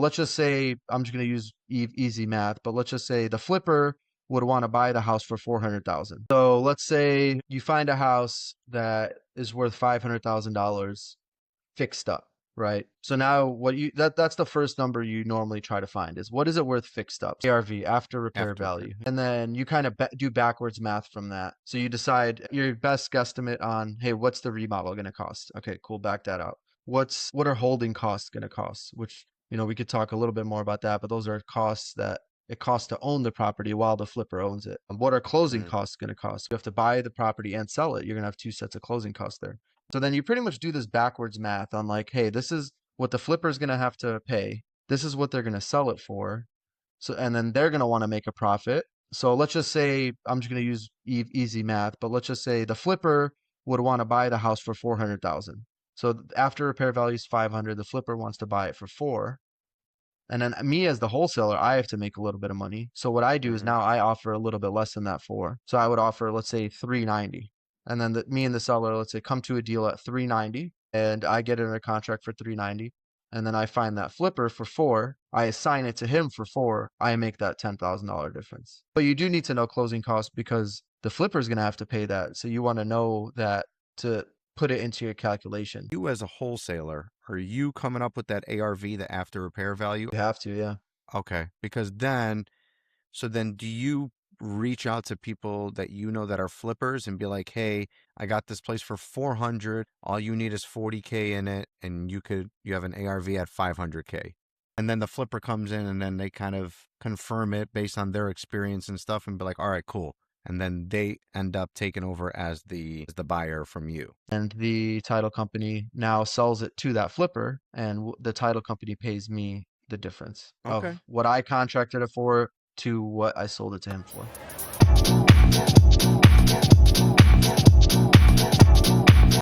Let's just say, I'm just going to use easy math, but let's just say the flipper would want to buy the house for 400,000. So let's say you find a house that is worth $500,000 fixed up, right? So now that's the first number you normally try to find is what is it worth fixed up? ARV, after repair After repair. value. And then you kind of do backwards math from that. So you decide your best guesstimate on, hey, what's the remodel going to cost? Okay, cool, back that out. What are holding costs going to cost? Which, we could talk a little bit more about that, but those are costs that it costs to own the property while the flipper owns it. And what are closing costs going to cost? You have to buy the property and sell it. You're going to have two sets of closing costs there. So then you pretty much do this backwards math on like, hey, this is what the flipper is going to have to pay. This is what they're going to sell it for. So, and then they're going to want to make a profit. So let's just say, I'm just going to use easy math, but let's just say the flipper would want to buy the house for 400,000. So after repair value is 500, the flipper wants to buy it for 4. And then me as the wholesaler, I have to make a little bit of money. So what I do is now I offer a little bit less than that 4. So I would offer, let's say 390. And then me and the seller, let's say, come to a deal at 390 and I get it in a contract for 390. And then I find that flipper for 4. I assign it to him for 4. I make that $10,000 difference. But you do need to know closing costs because the flipper is going to have to pay that. So you want to know that to put it into your calculation. You as a wholesaler, are you coming up with that ARV, the after repair value? You have to, yeah. Okay. Because then do you reach out to people that you know that are flippers and be like, hey, I got this place for 400. All you need is 40K in it. And you have an ARV at 500K. And then the flipper comes in and then they kind of confirm it based on their experience and stuff and be like, all right, cool. And then they end up taking over as the buyer from you. And the title company now sells it to that flipper, and the title company pays me the difference of what I contracted it for to what I sold it to him for.